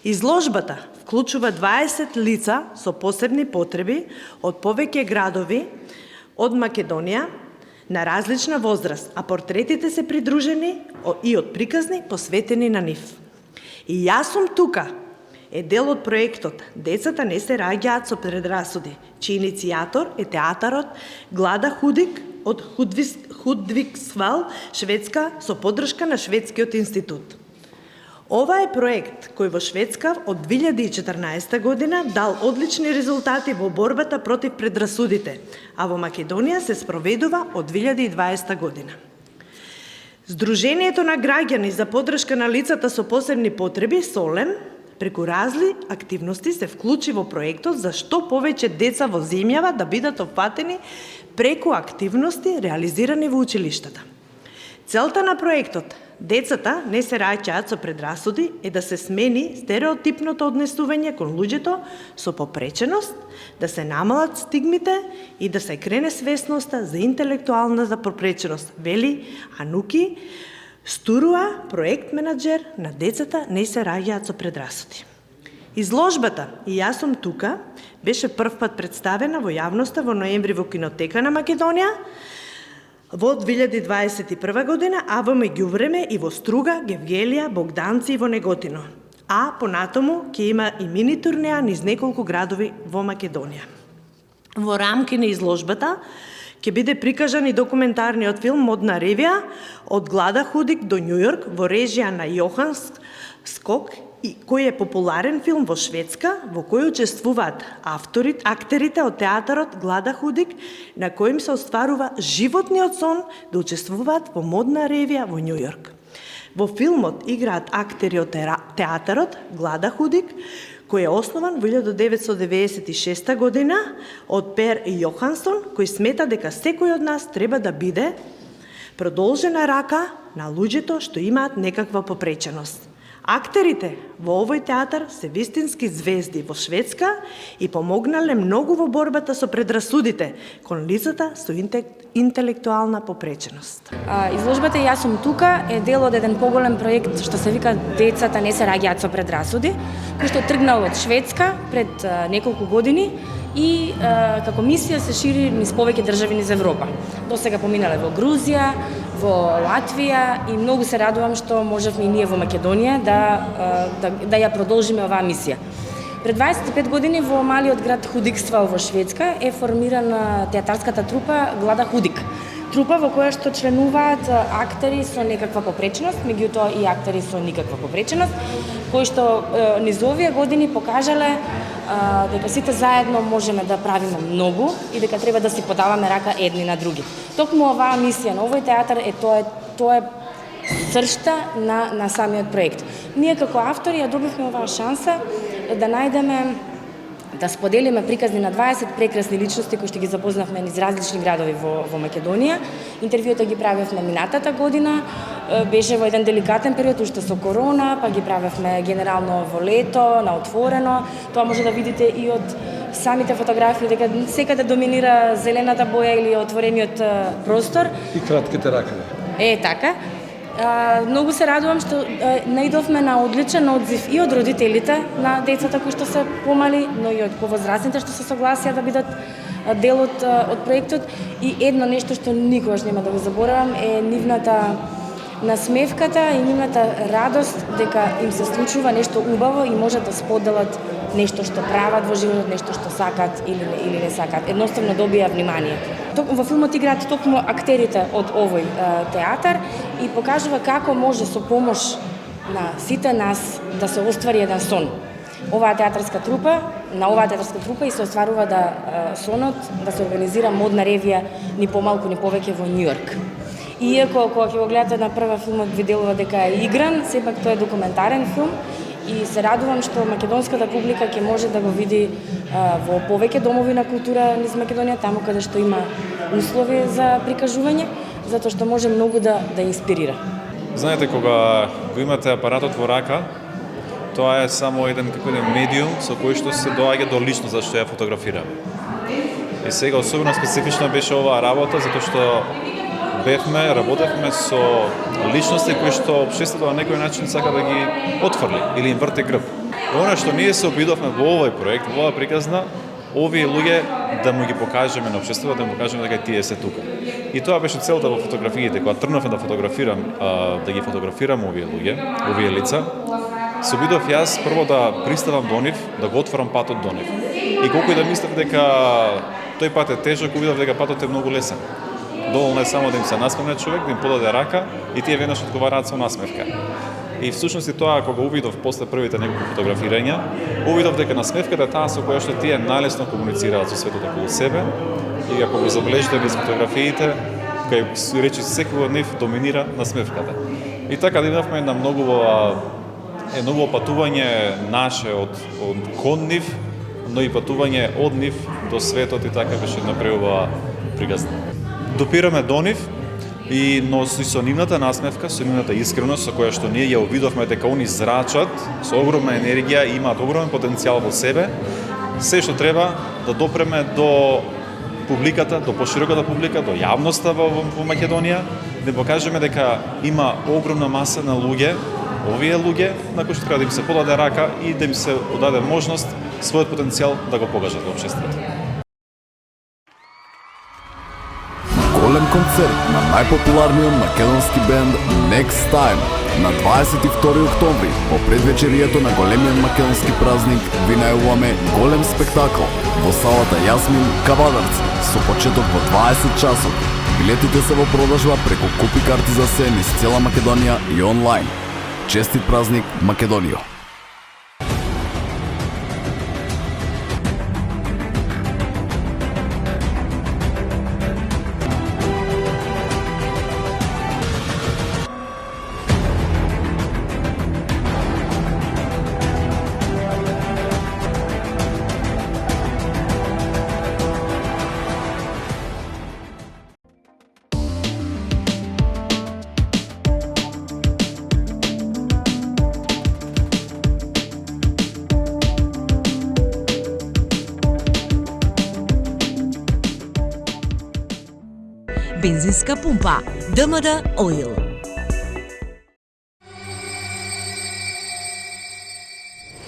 Изложбата вклучува 20 лица со посебни потреби од повеќе градови од Македонија на различна возраст, а портретите се придружени и од приказни посветени на нив. И јас сум тука е дел од проектот "Децата не се раѓаат со предрасуди", чиј иницијатор е театарот Глада Худик од Худвигсвал, Шведска, со поддршка на Шведскиот институт. Ова е проект кој во Шведска од 2014 година дал одлични резултати во борбата против предрасудите, а во Македонија се спроведува од 2020 година. Сдруженијето на граѓани за поддршка на лицата со посебни потреби Солем преку разли активности се вклучи во проектот за што повеќе деца во земјава да бидат опфатени преку активности реализирани во училиштата. Целта на проектот "Децата не се раѓаат со предрасуди" е да се смени стереотипното однесување кон луѓето со попреченост, да се намалат стигмите и да се крене свесноста за интелектуална попреченост, вели Ануки Стуруа, проект менаџер на "Децата не се раѓаат со предрасуди". Изложбата "И јас сум тука" беше првпат представена во јавноста во ноември во Кинотека на Македонија во 2021 година, а во меѓувреме и во Струга, Гевгелија, Богданци и во Неготино. А понатаму ќе има и мини турнеа низ неколку градови во Македонија. Во рамки на изложбата ќе биде прикажан и документарниот филм "Модна ревија" од Глада Худик до Њујорк во режија на Јохан Скок, кој е популарен филм во Шведска, во кој учествуваат актерите од театарот Глада Худик, на кој им се остварува животниот сон да учествуваат во модна ревија во Њујорк. Во филмот играат актери од театарот Глада Худик, кој е основан во 1996 година од Пер Јохансон, кој смета дека секој од нас треба да биде продолжена рака на луѓето што имаат некаква попреченост. Актерите во овој театар се вистински звезди во Шведска и помогнале многу во борбата со предрасудите кон лицата со интелектуална попреченост. Изложбата "Јас сум тука" е дел од еден поголем проект што се вика "Децата не се раѓаат со предрасуди", кој што тргнал од Шведска пред неколку години и како мисија се шири низ повеќе држави низ Европа. До сега поминале во Грузија, во Латвија и многу се радувам што можевме и ние во Македонија да ја продолжиме оваа мисија. Пред 25 години во малиот град Худиксвал во Шведска е формирана театарската трупа Глада Худик. Трупа во која што членуваат актери со некаква попреченост, меѓутоа и актери со никаква попреченост, кои што низ овие години покажале дека сите заедно можеме да правиме многу и дека треба да си подаваме рака едни на други. Токму оваа мисија на овој театар е тоа е цршта на самиот проект. Ние како автори ја добивме оваа шанса да најдеме да споделиме приказни на 20 прекрасни личности кои што ги запознавме низ различни градови во Македонија. Интервјута ги правевме минатата година, беше во еден деликатен период уште со корона, па ги правевме генерално во лето, на отворено. Тоа може да видите и од самите фотографии дека секаде доминира зелената боја или отворениот простор. И кратките ракави. Така. Многу се радувам што најдовме на одличен одзив и од родителите на децата кои што се помали, но и од повозрастните што се согласија да бидат дел од проектот. И едно нешто што никогаш нема да го заборавам е нивната насмевката и нивната радост дека им се случува нешто убаво и можат да споделат нешто што прават во животот, нешто што сакат или не сакат. Едноставно добија внимание. Во филмот играат токму актерите од овој театар и покажува како може со помош на сите нас да се оствари еден сон. На оваа театарска трупа и се остварува сонот да се организира модна ревија ни помалку ни повеќе во Њујорк. Иако кога ќе го гледате на прва филмот ви делува дека е игран, сепак тоа е документарен филм и се радувам што македонската публика ќе може да го види во повеќе домови на култура низ Македонија, таму каде што има услови за прикажување, затоа што може многу да инспирира. Знаете, кога го имате апаратот во рака, тоа е само еден медиум со кој што се доаѓа до лично за што ја фотографираме. И сега особено специфична беше оваа работа затоа што работевме со личности кои што општеството на некој начин сака да ги отфрли или им врте грб. Она што ние се обидовме во овој проект, во оваа приказна, овие луѓе да му ги покажеме на општеството, да му покажеме дека тие се тука. И тоа беше целта во фотографиите, кога тргнавме да да ги фотографирам овие луѓе, овие лица. Се обидов јас прво да приставам до нив, да го отворам патот до нив. И колку и да мислев дека тој пат е тежок, увидов дека патот е многу лесен. Доволно е само да им се насмевне човек, да им подаде рака и тие веднаш одговараат со насмевка. И всушност и тоа кога увидов после првите неколку фотографирања, увидов дека насмевката е таа со која што тие најлесно комуницираат со светот околу себе и ако го забележите низ фотографиите, кај речи секој од нив доминира насмевката. И така да имавме една многу патување наше од кон нив, но и патување од нив до светот и така беше направила приказна. Допираме до нив, но со нивната насмевка, со нивната искреност, со која што ние ја увидовме дека они зрачат со огромна енергија и имаат огромен потенцијал во себе, се што треба да допреме до публиката, до пошироката публика, до јавноста во Македонија, да покажеме дека има огромна маса на луѓе, овие луѓе, на кои што треба да им се подаде рака и да им се подаде можност својот потенцијал да го покажат во општеството. Голем концерт на најпопуларниот македонски бенд Next Time на 22 октомври по предвечерието на големиот македонски празник ви најавуваме голем спектакл во салата Јасмин Кавадарци со почеток во 20 часот. Билетите се во продажба преку купи карти за се низ цела Македонија и онлайн. Честит празник, Македонијо! Бензинска пумпа ДМД Oil.